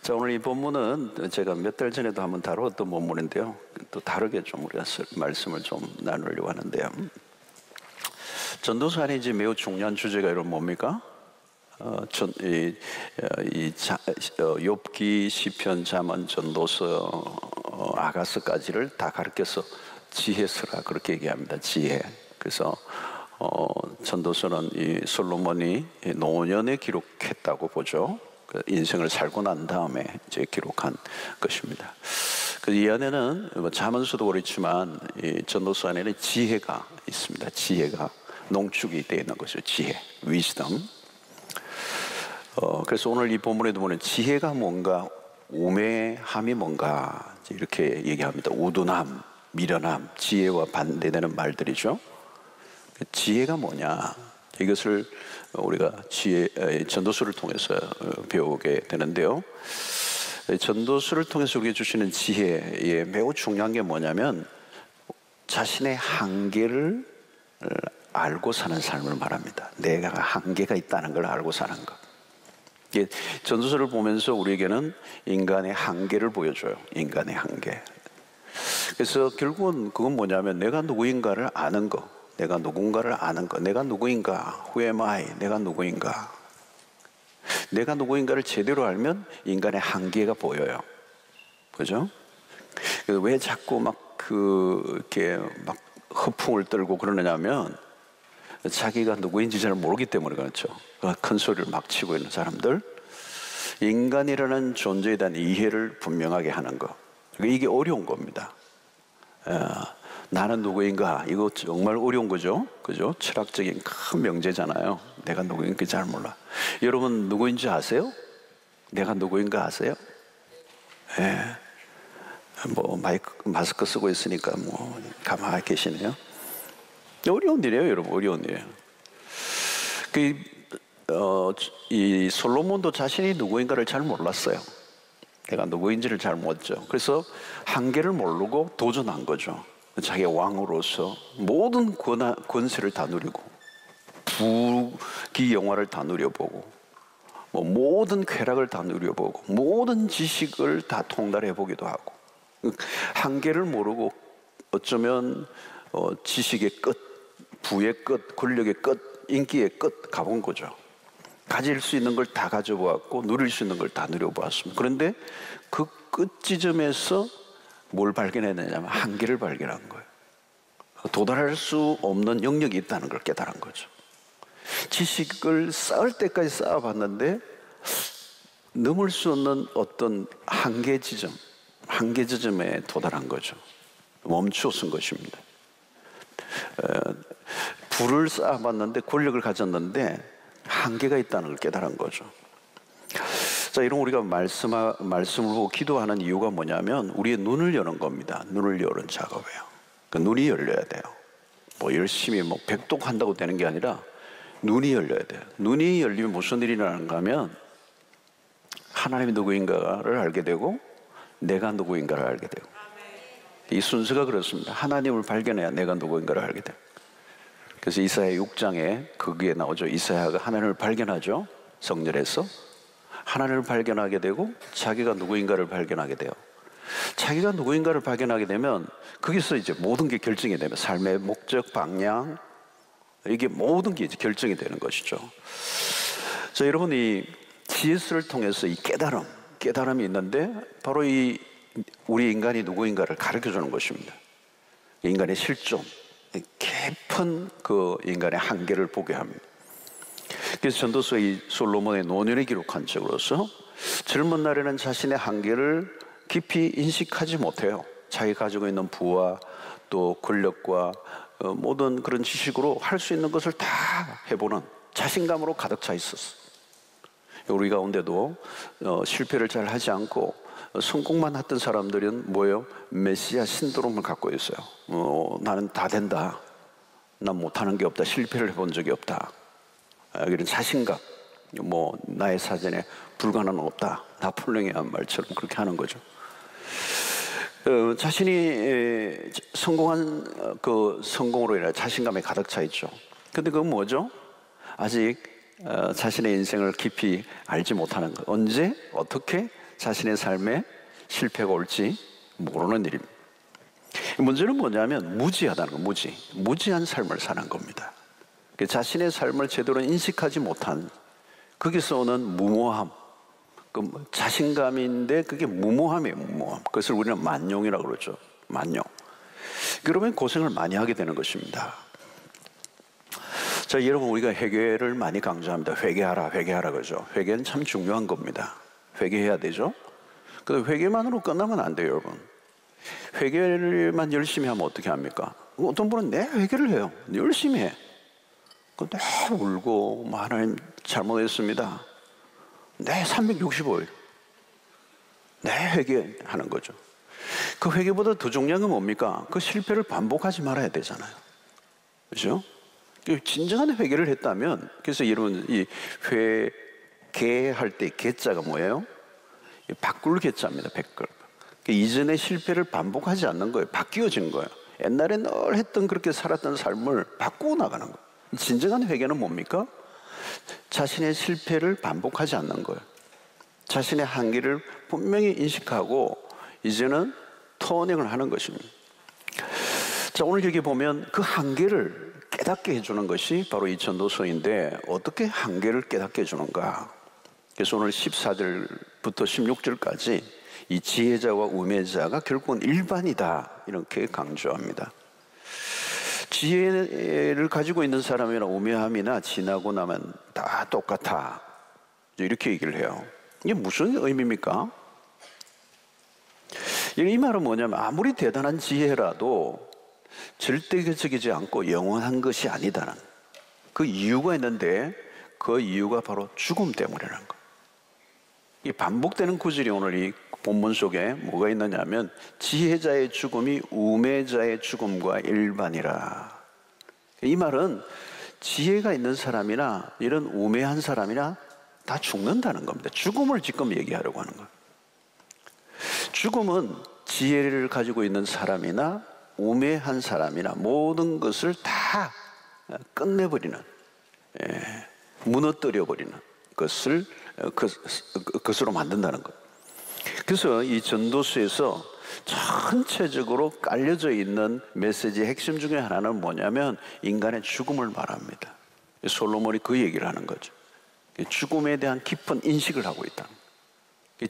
자, 오늘 이 본문은 제가 몇 달 전에도 한번 다루었던 본문인데요. 또 다르게 좀 우리가 말씀을 좀 나누려고 하는데요. 전도서 안에 이제 매우 중요한 주제가 이런 뭡니까? 욥기, 시편, 잠언, 전도서, 아가서까지를 다 가르쳐서 지혜서라 그렇게 얘기합니다. 지혜. 그래서 전도서는 이 솔로몬이 노년에 기록했다고 보죠. 인생을 살고 난 다음에 이제 기록한 것입니다. 이 안에는 잠언서도 그렇지만 이 전도서 안에는 지혜가 있습니다. 지혜가 농축이 되어 있는 것이죠. 지혜, wisdom. 그래서 오늘 이 본문에도 보면 지혜가 뭔가, 우매함이 뭔가 이렇게 얘기합니다. 우둔함, 미련함, 지혜와 반대되는 말들이죠. 지혜가 뭐냐? 이것을 우리가 전도서를 통해서 배우게 되는데요. 전도서를 통해서 우리에게 주시는 지혜에 매우 중요한 게 뭐냐면 자신의 한계를 알고 사는 삶을 말합니다. 내가 한계가 있다는 걸 알고 사는 것. 전도서를 보면서 우리에게는 인간의 한계를 보여줘요. 인간의 한계. 그래서 결국은 그건 뭐냐면 내가 누구인가를 아는 거. 내가 누군가를 아는 것. 내가 누구인가? Who am I? 내가 누구인가? 내가 누구인가를 제대로 알면 인간의 한계가 보여요. 그죠? 그래서 왜 자꾸 이렇게 허풍을 떨고 그러느냐면 자기가 누구인지 잘 모르기 때문에 그렇죠. 큰 소리를 막 치고 있는 사람들. 인간이라는 존재에 대한 이해를 분명하게 하는 것. 이게 어려운 겁니다. 나는 누구인가? 이거 정말 어려운 거죠. 그죠? 철학적인 큰 명제잖아요. 내가 누구인가 잘 몰라. 여러분 누구인지 아세요? 내가 누구인가 아세요? 예. 마스크 쓰고 있으니까 가만히 계시네요. 어려운 일이에요, 여러분. 어려운 일이에요. 이 솔로몬도 자신이 누구인가를 잘 몰랐어요. 내가 누구인지를 잘 모르죠. 그래서 한계를 모르고 도전한 거죠. 자기가 왕으로서 모든 권세를 다 누리고 부귀 영화를 다 누려보고 모든 쾌락을 다 누려보고 모든 지식을 다 통달해보기도 하고 한계를 모르고 어쩌면 지식의 끝, 부의 끝, 권력의 끝, 인기의 끝 가본 거죠. 가질 수 있는 걸 다 가져보았고 누릴 수 있는 걸 다 누려보았습니다. 그런데 그 끝 지점에서 뭘 발견했느냐면 한계를 발견한 거예요. 도달할 수 없는 영역이 있다는 걸 깨달은 거죠. 지식을 쌓을 때까지 쌓아봤는데 넘을 수 없는 어떤 한계 지점에 도달한 거죠. 멈추어 쓴 것입니다. 부를 쌓아봤는데 권력을 가졌는데 한계가 있다는 걸 깨달은 거죠. 자, 이런 우리가 말씀을 보고 기도하는 이유가 뭐냐면 우리의 눈을 여는 겁니다. 눈을 여는 작업이에요. 눈이 열려야 돼요. 열심히 백독한다고 되는 게 아니라 눈이 열려야 돼요. 눈이 열리면 무슨 일이 나는가 하면 하나님이 누구인가를 알게 되고 내가 누구인가를 알게 되고 이 순서가 그렇습니다. 하나님을 발견해야 내가 누구인가를 알게 돼요. 그래서 이사야 6장에 거기에 나오죠. 이사야가 하나님을 발견하죠. 성전에서 하나님을 발견하게 되고 자기가 누구인가를 발견하게 돼요. 자기가 누구인가를 발견하게 되면 거기서 이제 모든 게 결정이 되면 삶의 목적, 방향 이게 모든 게 이제 결정이 되는 것이죠. 자, 여러분 이 지혜서를 통해서 이 깨달음이 있는데 바로 이 우리 인간이 누구인가를 가르쳐 주는 것입니다. 인간의 실존, 깊은 그 인간의 한계를 보게 합니다. 그래서 전도서 이 솔로몬의 노년에 기록한 책으로서 젊은 날에는 자신의 한계를 깊이 인식하지 못해요. 자기가 가지고 있는 부와 또 권력과 모든 그런 지식으로 할 수 있는 것을 다 해보는 자신감으로 가득 차 있었어요. 우리 가운데도 실패를 잘 하지 않고 성공만 했던 사람들은 뭐예요? 메시아 신드롬을 갖고 있어요. 나는 다 된다. 난 못하는 게 없다. 실패를 해본 적이 없다. 이런 자신감. 나의 사전에 불가능은 없다. 나폴레옹의 한 말처럼 그렇게 하는 거죠. 자신이 성공한 그 성공으로 인해 자신감에 가득 차 있죠. 근데 그건 뭐죠? 아직 자신의 인생을 깊이 알지 못하는 것. 언제? 어떻게? 자신의 삶에 실패가 올지 모르는 일입니다. 문제는 뭐냐면 무지하다는 거, 무지한 삶을 사는 겁니다. 자신의 삶을 제대로 인식하지 못한, 거기서 오는 무모함, 자신감인데 그게 무모함이에요. 무모함. 그것을 우리는 만용이라고 그러죠. 만용. 그러면 고생을 많이 하게 되는 것입니다. 자, 여러분, 우리가 회개를 많이 강조합니다. 회개하라 그러죠. 회개는 참 중요한 겁니다. 회개해야 되죠. 근데 회개만으로 끝나면 안 돼요, 여러분. 회개를만 열심히 하면 어떻게 합니까? 어떤 분은 내 회개를 해요. 열심히 해. 근데 울고, 하나님 잘못했습니다. 내 365일. 내 회개하는 거죠. 그 회개보다 더 중요한 건 뭡니까? 그 실패를 반복하지 말아야 되잖아요. 그렇죠? 진정한 회개를 했다면, 그래서 여러분, 이 회개할 때 개자가 뭐예요? 바꿀 개자입니다. 바꿀. 이전의 실패를 반복하지 않는 거예요. 바뀌어진 거예요. 옛날에 늘 했던 그렇게 살았던 삶을 바꾸고 나가는 거예요. 진정한 회개는 뭡니까? 자신의 실패를 반복하지 않는 거예요. 자신의 한계를 분명히 인식하고 이제는 터닝을 하는 것입니다. 자, 오늘 여기 보면 그 한계를 깨닫게 해주는 것이 바로 이 전도서인데, 어떻게 한계를 깨닫게 해주는가? 그래서 오늘 14절부터 16절까지 이 지혜자와 우매자가 결국은 일반이다, 이렇게 강조합니다. 지혜를 가지고 있는 사람이나 우매함이나 지나고 나면 다 똑같아, 이렇게 얘기를 해요. 이게 무슨 의미입니까? 이 말은 뭐냐면, 아무리 대단한 지혜라도 절대적이지 않고 영원한 것이 아니다는, 그 이유가 있는데, 그 이유가 바로 죽음 때문이라는 거. 이 반복되는 구절이 오늘 이 본문 속에 뭐가 있느냐면, 지혜자의 죽음이 우매자의 죽음과 일반이라. 이 말은 지혜가 있는 사람이나 이런 우매한 사람이나 다 죽는다는 겁니다. 죽음을 지금 얘기하려고 하는 거예요. 죽음은 지혜를 가지고 있는 사람이나 우매한 사람이나 모든 것을 다 끝내버리는, 무너뜨려버리는 것으로 만든다는 거예요. 그래서 이 전도서에서 전체적으로 깔려져 있는 메시지의 핵심 중에 하나는 뭐냐면, 인간의 죽음을 말합니다. 솔로몬이 그 얘기를 하는 거죠. 죽음에 대한 깊은 인식을 하고 있다.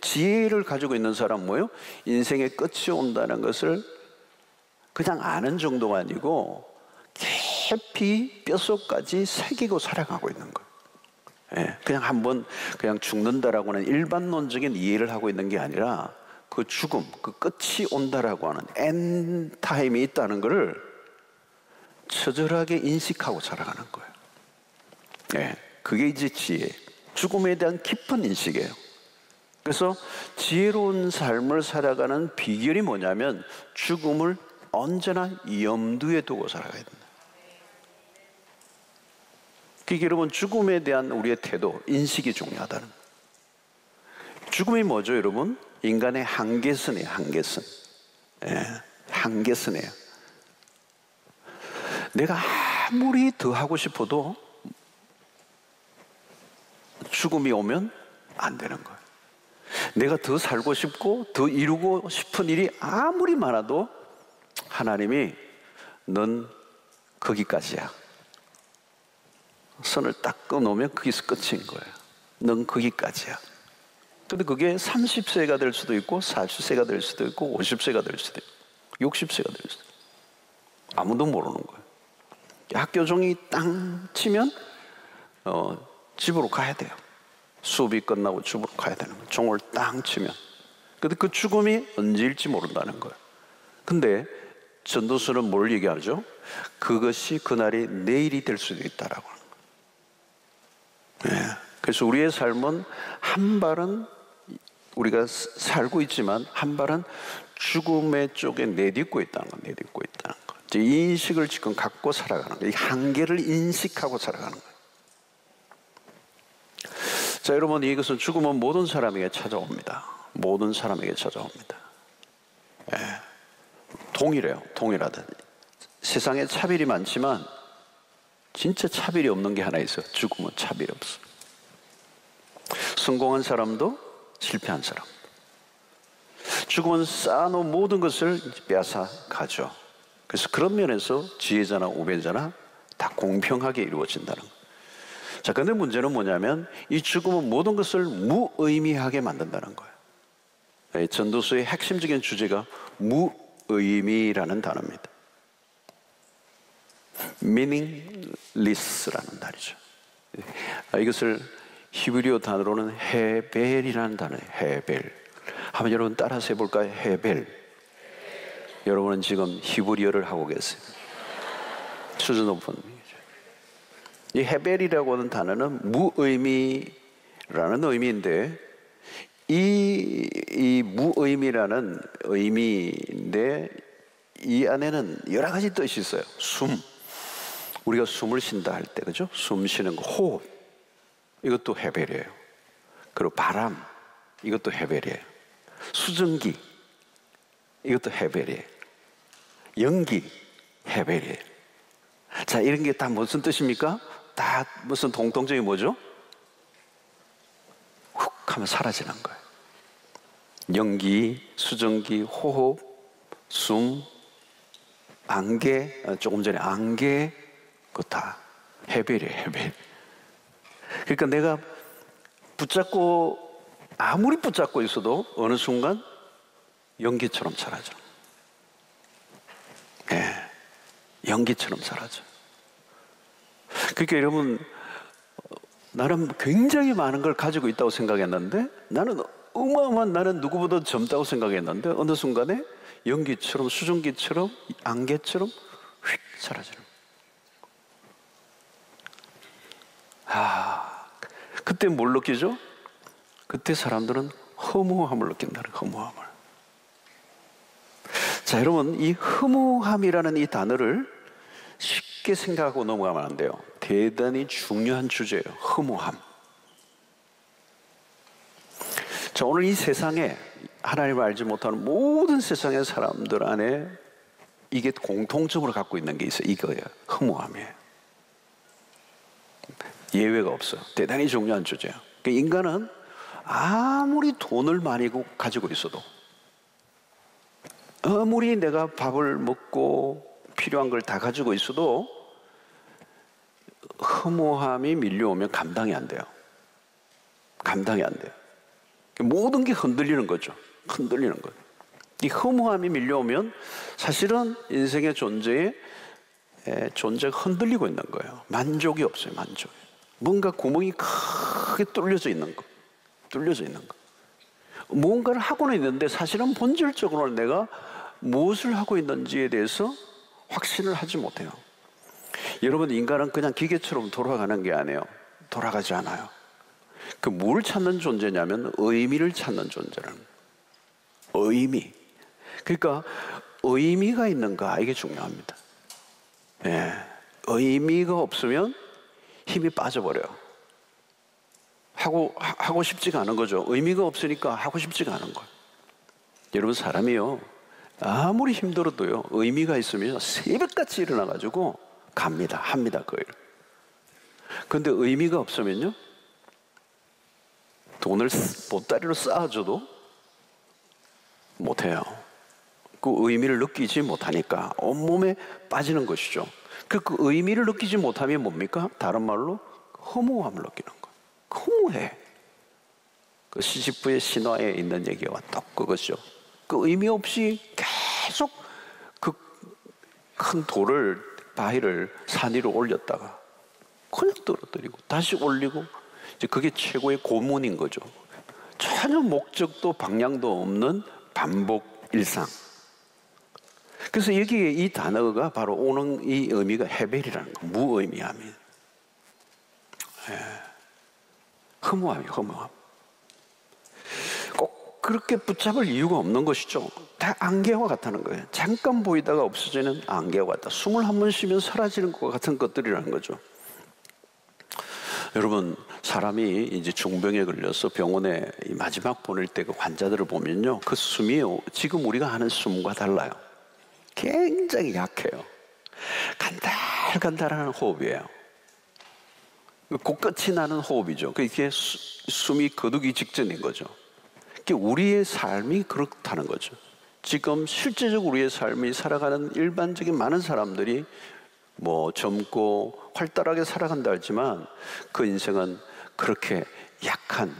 지혜를 가지고 있는 사람은 뭐예요? 인생의 끝이 온다는 것을 그냥 아는 정도가 아니고 깊이 뼛속까지 새기고 살아가고 있는 거예요. 그냥 한번 그냥 죽는다라고 하는 일반론적인 이해를 하고 있는 게 아니라, 그 죽음, 그 끝이 온다라고 하는 엔타임이 있다는 것을 처절하게 인식하고 살아가는 거예요. 그게 이제 지혜, 죽음에 대한 깊은 인식이에요. 그래서 지혜로운 삶을 살아가는 비결이 뭐냐면, 죽음을 언제나 염두에 두고 살아가야 된다. 그게 여러분, 죽음에 대한 우리의 태도, 인식이 중요하다는 거예요. 죽음이 뭐죠, 여러분? 인간의 한계선이에요, 한계선. 한계선이에요. 내가 아무리 더 하고 싶어도 죽음이 오면 안 되는 거예요. 내가 더 살고 싶고 더 이루고 싶은 일이 아무리 많아도 하나님이 넌 거기까지야. 선을 딱 끊어놓으면 거기서 끝인 거예요. 넌 거기까지야. 근데 그게 30세가 될 수도 있고 40세가 될 수도 있고 50세가 될 수도 있고 60세가 될 수도 있고, 아무도 모르는 거예요. 학교 종이 땅 치면 집으로 가야 돼요. 수업이 끝나고 집으로 가야 되는 거예요. 종을 땅 치면. 근데 그 죽음이 언제일지 모른다는 거예요. 근데 전도서는 뭘 얘기하죠? 그것이 그날이 내일이 될 수도 있다라고 하는 거예요. 그래서 우리의 삶은 한 발은 우리가 살고 있지만 한 발은 죽음의 쪽에 내딛고 있다는 거예요. 내딛고 있다는 거. 이 인식을 지금 갖고 살아가는 거예요. 이 한계를 인식하고 살아가는 거예요. 자, 여러분, 이것은 죽음은 모든 사람에게 찾아옵니다. 모든 사람에게 찾아옵니다. 동일해요. 동일하다. 세상에 차별이 많지만 진짜 차별이 없는 게 하나 있어요. 죽음은 차별이 없어. 성공한 사람도 실패한 사람, 죽음은 쌓아놓은 모든 것을 빼앗아 가죠. 그래서 그런 면에서 지혜자나 우배자나 다 공평하게 이루어진다는 거예요. 자, 근데 문제는 뭐냐면 이 죽음은 모든 것을 무의미하게 만든다는 거예요. 전도서의 핵심적인 주제가 무의미라는 단어입니다. meaningless라는 단어죠. 이것을 히브리어 단어로는 헤벨이라는 단어예요. 헤벨. 한번 여러분 따라서 해볼까요? 헤벨. 여러분은 지금 히브리어를 하고 계세요. 수준 높은 의미죠. 이 헤벨이라고 하는 단어는 무의미라는 의미인데, 이 무의미라는 의미인데 이 안에는 여러 가지 뜻이 있어요. 숨, 우리가 숨을 쉰다 할 때, 그죠? 숨 쉬는 거, 호흡, 이것도 헤벨이에요. 그리고 바람, 이것도 헤벨이에요. 수증기, 이것도 헤벨이에요. 연기, 헤벨이에요. 자, 이런 게 다 무슨 뜻입니까? 다 무슨 공통점이 뭐죠? 훅 하면 사라지는 거예요. 연기, 수증기, 호흡, 숨, 안개, 조금 전에 안개, 그거 다 헤벨이에요, 헤벨. 그러니까 내가 아무리 붙잡고 있어도 어느 순간 연기처럼 사라져. 예, 연기처럼 사라져. 그러니까 여러분, 나는 굉장히 많은 걸 가지고 있다고 생각했는데, 나는 누구보다 젊다고 생각했는데, 어느 순간에 연기처럼, 수증기처럼, 안개처럼 휙 사라지는. 그때 뭘 느끼죠? 그때 사람들은 허무함을 느낀다는 거예요. 허무함을. 자, 여러분, 이 허무함이라는 이 단어를 쉽게 생각하고 넘어가면 안 돼요. 대단히 중요한 주제예요. 허무함. 자, 오늘 이 세상에 하나님을 알지 못하는 모든 세상의 사람들 안에 이게 공통점으로 갖고 있는 게 있어요. 이거예요. 허무함이에요. 예외가 없어요. 대단히 중요한 주제예요. 그러니까 인간은 아무리 돈을 많이 가지고 있어도, 아무리 내가 밥을 먹고 필요한 걸 다 가지고 있어도 허무함이 밀려오면 감당이 안 돼요. 감당이 안 돼요. 모든 게 흔들리는 거죠. 흔들리는 거예요. 이 허무함이 밀려오면 사실은 인생의 존재가 흔들리고 있는 거예요. 만족이 없어요. 만족이. 뭔가 구멍이 크게 뚫려져 있는 거. 뚫려져 있는 거. 뭔가를 하고는 있는데 사실은 본질적으로는 내가 무엇을 하고 있는지에 대해서 확신을 하지 못해요. 여러분, 인간은 그냥 기계처럼 돌아가는 게 아니에요. 돌아가지 않아요. 그 뭘 찾는 존재냐면 의미를 찾는 존재라는 거예요. 의미. 그러니까 의미가 있는가, 이게 중요합니다. 예. 의미가 없으면 힘이 빠져버려요. 하고 싶지가 않은 거죠. 의미가 없으니까 하고 싶지가 않은 거예요. 여러분, 사람이요, 아무리 힘들어도요, 의미가 있으면 새벽같이 일어나가지고 합니다, 그 일. 그런데 의미가 없으면요, 돈을 보따리로 쌓아줘도 못해요. 그 의미를 느끼지 못하니까 온몸에 빠지는 것이죠. 그 의미를 느끼지 못하면 뭡니까? 다른 말로 허무함을 느끼는 거예요. 허무해. 그 시지프의 신화에 있는 얘기와 딱 그것이죠. 그 의미 없이 계속 그 큰 바위를 산 위로 올렸다가 그냥 떨어뜨리고 다시 올리고, 이제 그게 최고의 고문인 거죠. 전혀 목적도 방향도 없는 반복 일상. 그래서 여기에 이 단어가 바로 오는 이 의미가 헤벨이라는 거, 무의미함이. 허무함이, 허무함. 꼭 그렇게 붙잡을 이유가 없는 것이죠. 다 안개와 같다는 거예요. 잠깐 보이다가 없어지는 안개와 같다. 숨을 한 번 쉬면 사라지는 것 같은 것들이라는 거죠. 여러분, 사람이 이제 중병에 걸려서 병원에 마지막 보낼 때 그 환자들을 보면요, 그 숨이 지금 우리가 하는 숨과 달라요. 굉장히 약해요. 간달간달하는 호흡이에요. 그 끝이 나는 호흡이죠. 그게 숨이 거두기 직전인 거죠. 우리의 삶이 그렇다는 거죠. 지금 실제적으로 우리의 삶이 살아가는 일반적인 많은 사람들이 뭐 젊고 활달하게 살아간다 하지만 그 인생은 그렇게 약한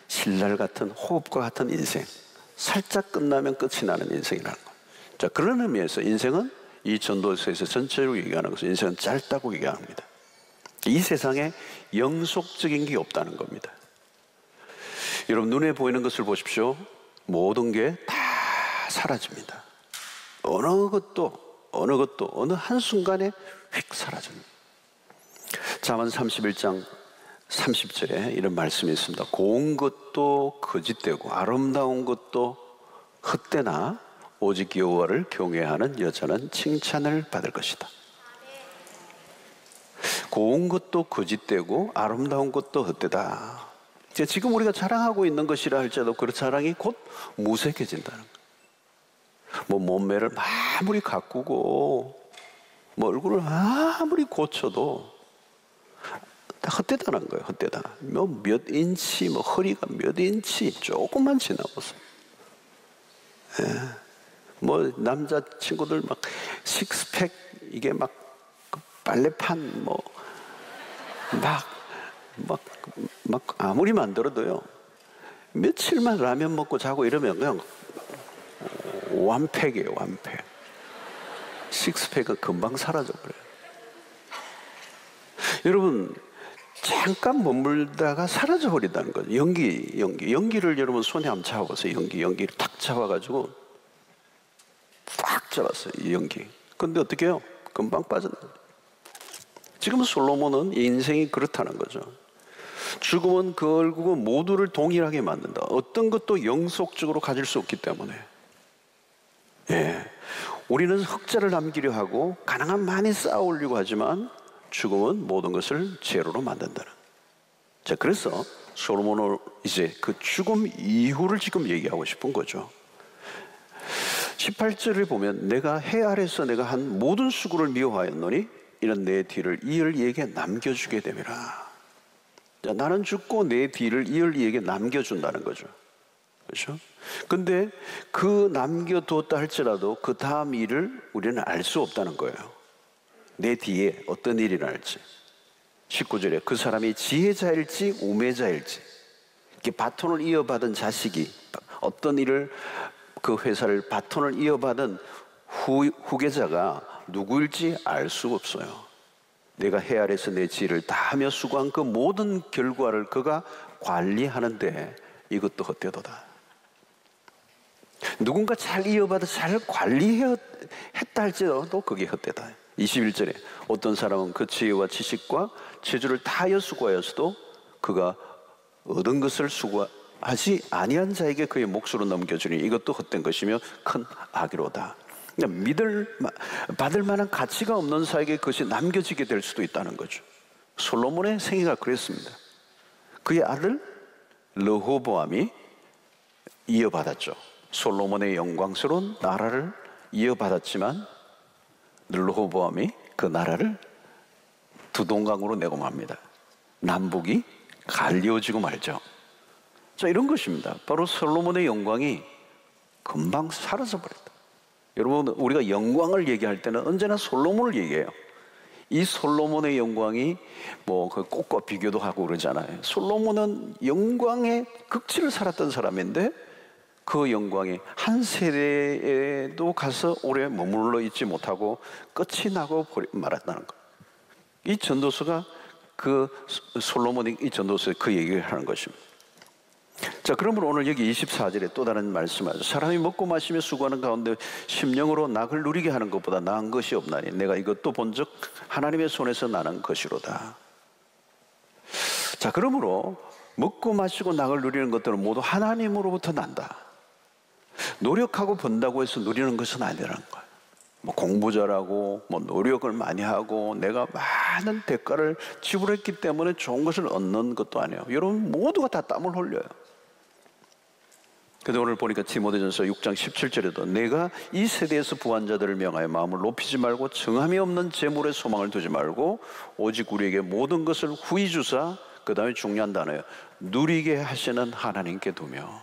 신랄 같은 호흡과 같은 인생, 살짝 끝나면 끝이 나는 인생이라는 거예요. 자, 그런 의미에서 인생은 이 전도서에서 전체로 얘기하는 것은 인생은 짧다고 얘기합니다. 이 세상에 영속적인 게 없다는 겁니다. 여러분, 눈에 보이는 것을 보십시오. 모든 게 다 사라집니다. 어느 것도 어느 한순간에 휙 사라집니다. 잠언 31장 30절에 이런 말씀이 있습니다. 고운 것도 거짓되고 아름다운 것도 헛되나 오직 여호와를 경외하는 여자는 칭찬을 받을 것이다. 고운 것도 거짓되고 아름다운 것도 헛되다. 지금 우리가 자랑하고 있는 것이라 할지라도 그 자랑이 곧 무색해진다는 거예요. 뭐 몸매를 아무리 가꾸고 뭐 얼굴을 아무리 고쳐도 다 헛되다는 거예요. 헛되다. 몇 인치, 뭐 허리가 몇 인치 조금만 지나고서, 뭐 남자 친구들 막 식스팩 이게 막 빨래판 뭐 막 아무리 만들어도요, 며칠만 라면 먹고 자고 이러면 그냥 완팩이에요. 완팩. 식스팩은 금방 사라져버려요. 여러분, 잠깐 머물다가 사라져버린다는 거죠. 연기를 여러분 손에 한번 잡아보세요. 연기를 탁 잡아가지고 꽉 잡았어요. 이 연기. 근데 어떻게 해요? 금방 빠져나가요. 지금 솔로몬은 인생이 그렇다는 거죠. 죽음은 결국은 모두를 동일하게 만든다. 어떤 것도 영속적으로 가질 수 없기 때문에. 우리는 흑자를 남기려 하고 가능한 많이 쌓아올리고 하지만 죽음은 모든 것을 제로로 만든다는. 자, 그래서 솔로몬은 이제 그 죽음 이후를 지금 얘기하고 싶은 거죠. 18절을 보면 내가 해 아래서 내가 한 모든 수고를 미워하였노니 이는 내 뒤를 이을 이에게 남겨주게 됨이라. 자, 나는 죽고 내 뒤를 이을 이에게 남겨준다는 거죠. 그렇죠? 근데 그 남겨두었다 할지라도 그 다음 일을 우리는 알 수 없다는 거예요. 내 뒤에 어떤 일이 날지. 19절에 그 사람이 지혜자일지 우매자일지, 이렇게 바톤을 이어받은 자식이 어떤 일을, 그 회사를 바톤을 이어받은 후계자가 누구일지 알 수 없어요. 내가 해 아래서 내 지혜를 다하며 수고한 그 모든 결과를 그가 관리하는데 이것도 헛되도다. 누군가 잘 이어받아 잘 관리했다 할지라도 그게 헛되다. 21절에 어떤 사람은 그 지혜와 지식과 재주를 다하여 수고하였어도 그가 얻은 것을 수고하지 아니한 자에게 그의 몫으로 넘겨주니 이것도 헛된 것이며 큰 악이로다. 그러니까 받을 만한 가치가 없는 자에게 그것이 남겨지게 될 수도 있다는 거죠. 솔로몬의 생애가 그랬습니다. 그의 아들 르호보암이 이어받았죠. 솔로몬의 영광스러운 나라를 이어받았지만 르호보암이 그 나라를 두 동강으로 내고 맙니다. 남북이 갈리어지고 말죠. 자, 이런 것입니다. 바로 솔로몬의 영광이 금방 사라져버렸다. 여러분, 우리가 영광을 얘기할 때는 언제나 솔로몬을 얘기해요. 이 솔로몬의 영광이 뭐 그 꽃과 비교도 하고 그러잖아요. 솔로몬은 영광의 극치를 살았던 사람인데 그 영광이 한 세대에도 가서 오래 머물러 있지 못하고 끝이 나고 말았다는 것. 이 전도서가 그 솔로몬이 이 전도서에 그 얘기를 하는 것입니다. 자, 그러면 오늘 여기 24절에 또 다른 말씀하죠. 사람이 먹고 마시며 수고하는 가운데 심령으로 낙을 누리게 하는 것보다 나은 것이 없나니 내가 이것도 본즉 하나님의 손에서 나는 것이로다. 자, 그러므로 먹고 마시고 낙을 누리는 것들은 모두 하나님으로부터 난다. 노력하고 번다고 해서 누리는 것은 아니라는 거예요. 뭐 공부 잘하고 뭐 노력을 많이 하고 내가 많은 대가를 지불했기 때문에 좋은 것을 얻는 것도 아니에요. 여러분 모두가 다 땀을 흘려요. 그런데 오늘 보니까 디모데전서 6장 17절에도 내가 이 세대에서 부한 자들을 명하여 마음을 높이지 말고 정함이 없는 재물에 소망을 두지 말고 오직 우리에게 모든 것을 후히 주사, 그 다음에 중요한 단어예요, 누리게 하시는 하나님께 두며.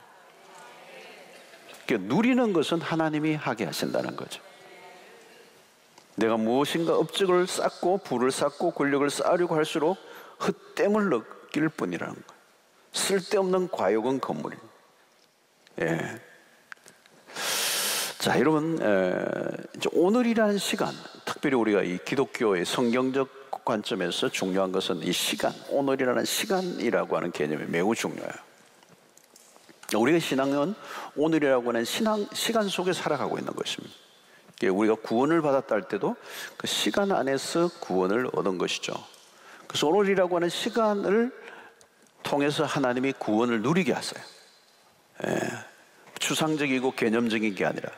누리는 것은 하나님이 하게 하신다는 거죠. 내가 무엇인가 업적을 쌓고 부를 쌓고 권력을 쌓으려고 할수록 헛됨을 느낄 뿐이라는 거예요. 쓸데없는 과욕은 건물입니다. 예. 자, 여러분, 이제 오늘이라는 시간, 특별히 우리가 이 기독교의 성경적 관점에서 중요한 것은 이 시간, 오늘이라는 시간이라고 하는 개념이 매우 중요해요. 우리가 신앙은 오늘이라고 하는 시간 속에 살아가고 있는 것입니다. 우리가 구원을 받았다 할 때도 그 시간 안에서 구원을 얻은 것이죠. 그래서 오늘이라고 하는 시간을 통해서 하나님이 구원을 누리게 하세요. 추상적이고 개념적인 게 아니라.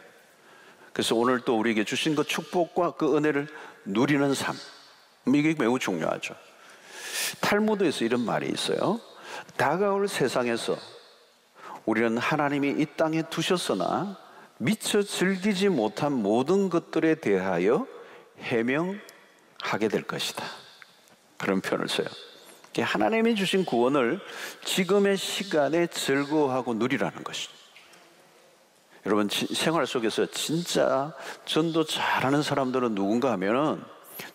그래서 오늘 또 우리에게 주신 그 축복과 그 은혜를 누리는 삶, 이게 매우 중요하죠. 탈무드에서 이런 말이 있어요. 다가올 세상에서 우리는 하나님이 이 땅에 두셨으나 미처 즐기지 못한 모든 것들에 대하여 해명하게 될 것이다. 그런 표현을 써요. 하나님이 주신 구원을 지금의 시간에 즐거워하고 누리라는 것이죠. 여러분, 생활 속에서 진짜 전도 잘하는 사람들은 누군가 하면은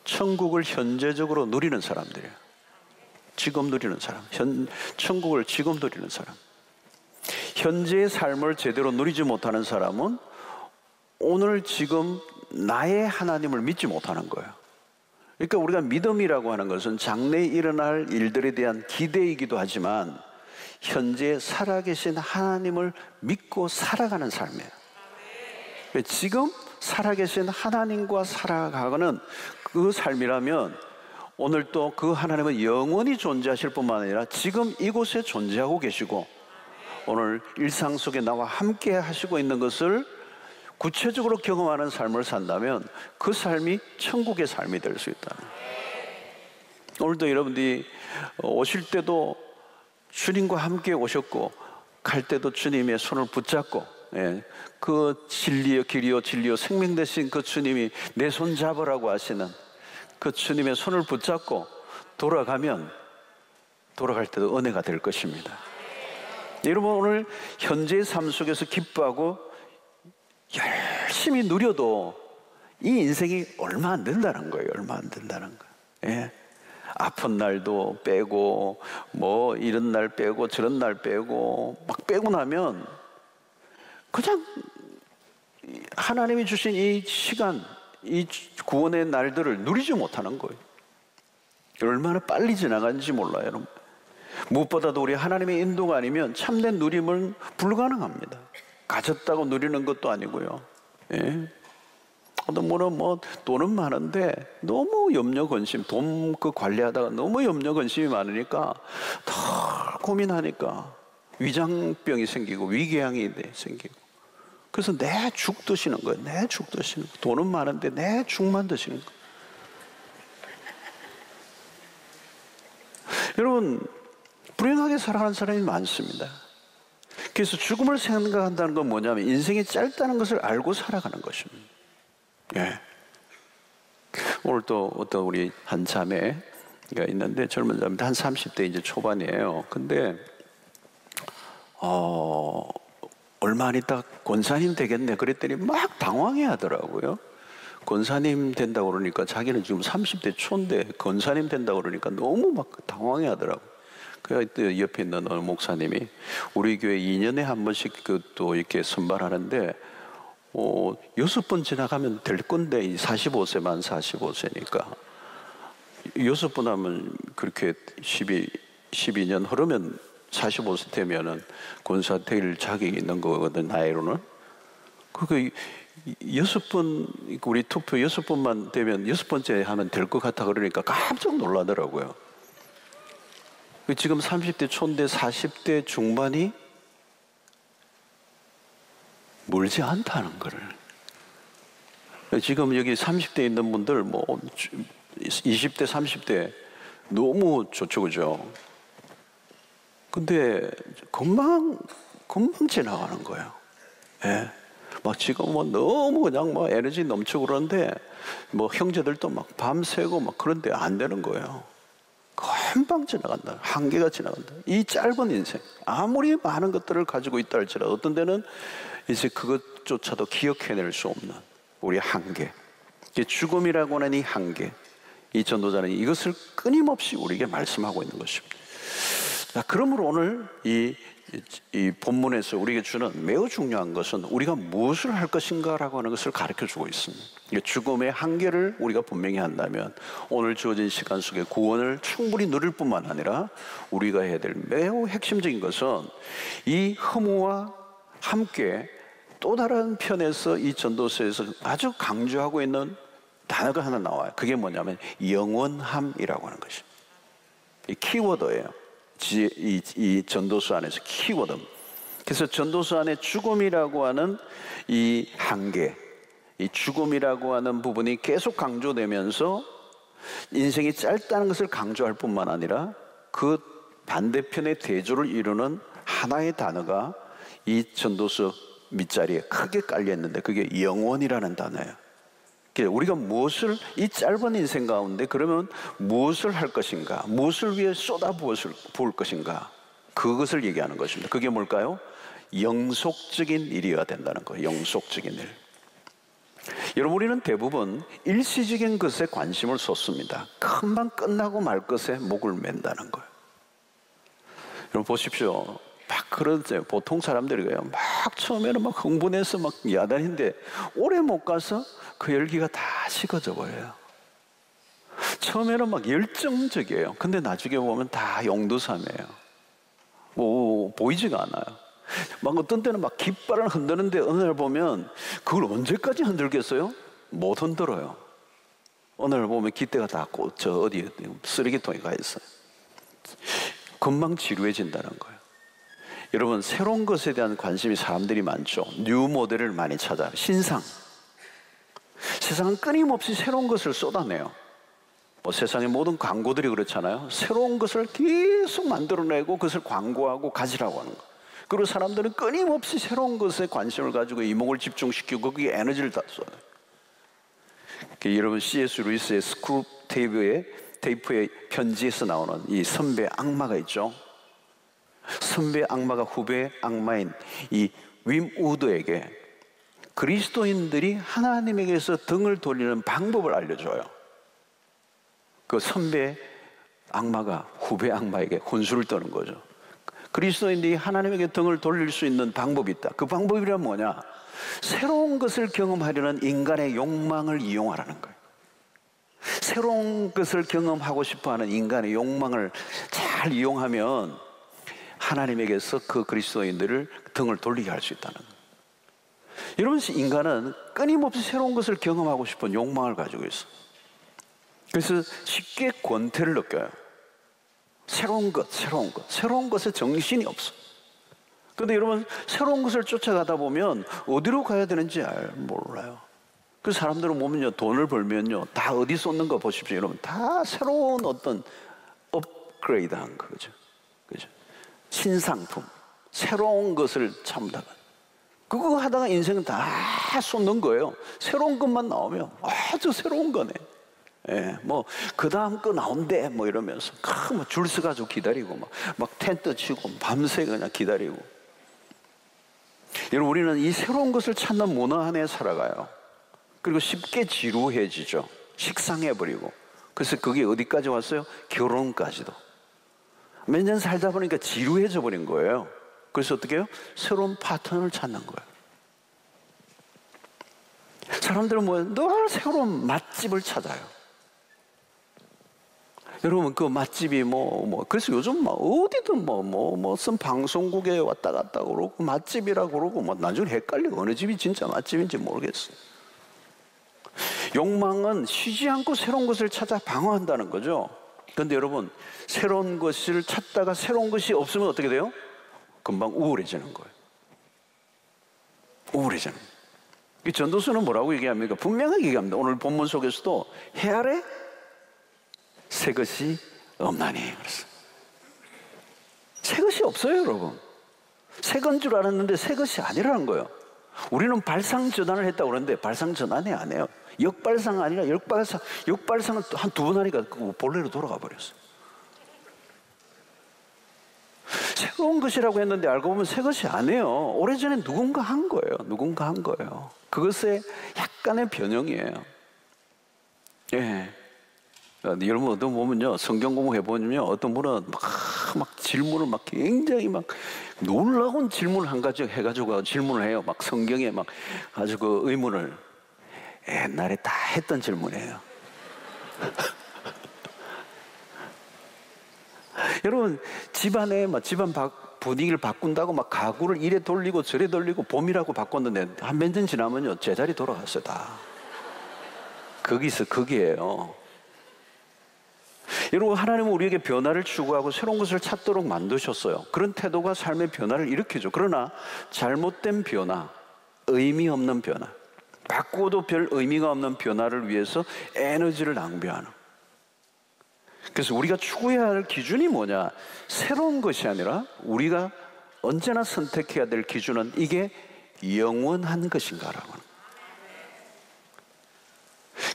천국을 현재적으로 누리는 사람들이에요. 지금 누리는 사람, 천국을 지금 누리는 사람. 현재의 삶을 제대로 누리지 못하는 사람은 오늘 지금 나의 하나님을 믿지 못하는 거예요. 그러니까 우리가 믿음이라고 하는 것은 장래에 일어날 일들에 대한 기대이기도 하지만 현재 살아계신 하나님을 믿고 살아가는 삶이에요. 지금 살아계신 하나님과 살아가는 그 삶이라면 오늘 또 그 하나님은 영원히 존재하실 뿐만 아니라 지금 이곳에 존재하고 계시고 오늘 일상 속에 나와 함께 하시고 있는 것을 구체적으로 경험하는 삶을 산다면 그 삶이 천국의 삶이 될 수 있다. 오늘도 여러분들이 오실 때도 주님과 함께 오셨고 갈 때도 주님의 손을 붙잡고 그 진리요 길이요 진리요 생명 되신 그 주님이 내 손 잡으라고 하시는 그 주님의 손을 붙잡고 돌아가면 돌아갈 때도 은혜가 될 것입니다. 여러분, 오늘 현재의 삶 속에서 기뻐하고 열심히 누려도 이 인생이 얼마 안 된다는 거예요. 얼마 안 된다는 거예요. 예. 아픈 날도 빼고 뭐 이런 날 빼고 저런 날 빼고 막 빼고 나면 그냥 하나님이 주신 이 시간, 이 구원의 날들을 누리지 못하는 거예요. 얼마나 빨리 지나가는지 몰라요, 여러분. 무엇보다도 우리 하나님의 인도가 아니면 참된 누림은 불가능합니다. 가졌다고 누리는 것도 아니고요. 예. 어떤 분은 뭐 돈은 많은데 너무 염려 근심, 돈 그 관리하다가 너무 염려 근심이 많으니까 더 고민하니까 위장병이 생기고 위궤양이 생기고 그래서 내 죽 드시는 거예요. 내 죽 드시는 거예요. 돈은 많은데 내 죽만 드시는 거예요. 여러분, 불행하게 살아가는 사람이 많습니다. 그래서 죽음을 생각한다는 건 뭐냐면 인생이 짧다는 것을 알고 살아가는 것입니다. 예. 오늘 또 어떤 우리 한 자매가 있는데 젊은 자매인데 한 30대 이제 초반이에요. 근데 얼마 안 있다 권사님 되겠네 그랬더니 막 당황해 하더라고요. 권사님 된다고 그러니까 자기는 지금 30대 초인데 권사님 된다고 그러니까 너무 막 당황해 하더라고요. 그 옆에 있는 어느 목사님이 우리 교회 2년에 한 번씩 또 이렇게 선발하는데 6번 지나가면 될 건데 45세만 45세니까 6번 하면 그렇게 12년 흐르면 45세 되면은 권사 될 자격이 있는 거거든, 나이로는. 그 6번 우리 투표 6번만 되면 6번째 하면 될 것 같아 그러니까 깜짝 놀라더라고요. 지금 30대 초인데 40대 중반이 멀지 않다는 거를. 지금 여기 30대 있는 분들 뭐 20대 30대 너무 좋죠, 그죠? 근데 금방 지나가는 거예요. 예. 막 지금 뭐 너무 그냥 뭐 에너지 넘치고 그러는데 뭐 형제들도 막 밤새고 막 그런데 안 되는 거예요. 금방 지나간다. 한계가 지나간다. 이 짧은 인생, 아무리 많은 것들을 가지고 있다 할지라도 어떤 데는 이제 그것조차도 기억해낼 수 없는 우리의 한계, 죽음이라고 하는 이 한계, 이 전도자는 이것을 끊임없이 우리에게 말씀하고 있는 것입니다. 자, 그러므로 오늘 이 본문에서 우리에게 주는 매우 중요한 것은 우리가 무엇을 할 것인가라고 하는 것을 가르쳐주고 있습니다. 죽음의 한계를 우리가 분명히 한다면 오늘 주어진 시간 속에 구원을 충분히 누릴 뿐만 아니라 우리가 해야 될 매우 핵심적인 것은 이 허무와 함께 또 다른 편에서 이 전도서에서 아주 강조하고 있는 단어가 하나 나와요. 그게 뭐냐면 영원함이라고 하는 것입니다. 이 키워드예요. 이 전도서 안에서 키워드. 그래서 전도서 안에 죽음이라고 하는 이 한계, 이 죽음이라고 하는 부분이 계속 강조되면서 인생이 짧다는 것을 강조할 뿐만 아니라 그 반대편의 대조를 이루는 하나의 단어가 이 전도서 밑자리에 크게 깔려 있는데 그게 영원이라는 단어예요. 우리가 무엇을 이 짧은 인생 가운데 그러면 무엇을 할 것인가, 무엇을 위해 쏟아부을 것인가, 그것을 얘기하는 것입니다. 그게 뭘까요? 영속적인 일이어야 된다는 거예요. 영속적인 일. 여러분, 우리는 대부분 일시적인 것에 관심을 쏟습니다. 금방 끝나고 말 것에 목을 맨다는 거예요. 여러분 보십시오. 막 그러죠. 보통 사람들이 막 처음에는 막 흥분해서 막 야단인데 오래 못 가서 그 열기가 다 식어져 버려요. 처음에는 막 열정적이에요. 근데 나중에 보면 다 용두삼이에요. 뭐 보이지가 않아요. 막 어떤 때는 막 깃발을 흔드는데 어느 날 보면 그걸 언제까지 흔들겠어요? 못 흔들어요. 어느 날 보면 깃대가 다 어디 쓰레기통에 가 있어요. 금방 지루해진다는 거예요. 여러분, 새로운 것에 대한 관심이 사람들이 많죠. 뉴 모델을 많이 찾아요. 신상. 세상은 끊임없이 새로운 것을 쏟아내요. 뭐 세상의 모든 광고들이 그렇잖아요. 새로운 것을 계속 만들어내고 그것을 광고하고 가지라고 하는 거예요. 그리고 사람들은 끊임없이 새로운 것에 관심을 가지고 이목을 집중시키고 거기에 에너지를 다 쏟아요. 여러분, C.S. 루이스의 스크루 테이프의 편지에서 나오는 이 선배 악마가 있죠. 선배 악마가 후배 악마인 이 윈 우드에게 그리스도인들이 하나님에게서 등을 돌리는 방법을 알려줘요. 그 선배 악마가 후배 악마에게 혼수를 떠는 거죠. 그리스도인들이 하나님에게 등을 돌릴 수 있는 방법이 있다. 그 방법이란 뭐냐? 새로운 것을 경험하려는 인간의 욕망을 이용하라는 거예요. 새로운 것을 경험하고 싶어하는 인간의 욕망을 잘 이용하면 하나님에게서 그 그리스도인들을 등을 돌리게 할 수 있다는 거예요. 여러분, 인간은 끊임없이 새로운 것을 경험하고 싶은 욕망을 가지고 있어요. 그래서 쉽게 권태를 느껴요. 새로운 것에 정신이 없어. 그런데 여러분, 새로운 것을 쫓아가다 보면 어디로 가야 되는지 몰라요. 그 사람들은 보면요, 돈을 벌면요, 다 어디 쏟는 거 보십시오. 여러분, 다 새로운 어떤 업그레이드한 거죠. 그죠? 신상품, 새로운 것을 참다가 그거 하다가 인생은 다 쏟는 거예요. 새로운 것만 나오면 아주 새로운 거네. 예, 뭐 그 다음 거 나온대 뭐 이러면서 줄 서가지고 기다리고 막 텐트 치고 밤새 그냥 기다리고. 여러분, 우리는 이 새로운 것을 찾는 문화 안에 살아가요. 그리고 쉽게 지루해지죠. 식상해버리고. 그래서 그게 어디까지 왔어요? 결혼까지도. 몇 년 살다 보니까 지루해져 버린 거예요. 그래서 어떻게 해요? 새로운 파트너를 찾는 거예요. 사람들은 뭐예요? 늘 새로운 맛집을 찾아요. 여러분, 그 맛집이 그래서 요즘 어디든 무슨 방송국에 왔다 갔다 그러고 맛집이라고 그러고 나중에 헷갈리고 어느 집이 진짜 맛집인지 모르겠어요. 욕망은 쉬지 않고 새로운 것을 찾아 방어한다는 거죠. 그런데 여러분, 새로운 것을 찾다가 새로운 것이 없으면 어떻게 돼요? 금방 우울해지는 거예요. 우울해지는 거예요. 이 전도서는 뭐라고 얘기합니까? 분명하게 얘기합니다. 오늘 본문 속에서도 해 아래 새 것이 없나니. 그랬어요. 새 것이 없어요, 여러분. 새 건 줄 알았는데 새 것이 아니라는 거예요. 우리는 발상 전환을 했다고 그러는데 발상 전환이 아니에요. 역발상 아니라 역발상은 한 두 번 하니까 본래로 돌아가 버렸어요. 새로운 것이라고 했는데 알고 보면 새 것이 아니에요. 오래전에 누군가 한 거예요. 누군가 한 거예요. 그것의 약간의 변형이에요. 예. 여러분 어떤 보면요, 성경 공부해 보면요, 어떤 분은 막 질문을 막 굉장히 막 놀라운 질문을 한 가지 해가지고 질문을 해요. 막 성경에 막 아주 그 의문을 옛날에 다 했던 질문이에요. 여러분 집안에 막 집안 분위기를 바꾼다고 막 가구를 이래 돌리고 저래 돌리고 봄이라고 바꿨는데 한 몇 년 지나면요 제자리 돌아갔어요 다. 거기에요. 여러분 하나님은 우리에게 변화를 추구하고 새로운 것을 찾도록 만드셨어요. 그런 태도가 삶의 변화를 일으키죠. 그러나 잘못된 변화, 의미 없는 변화, 바꾸어도 별 의미가 없는 변화를 위해서 에너지를 낭비하는. 그래서 우리가 추구해야 할 기준이 뭐냐? 새로운 것이 아니라 우리가 언제나 선택해야 될 기준은 이게 영원한 것인가라고 하는.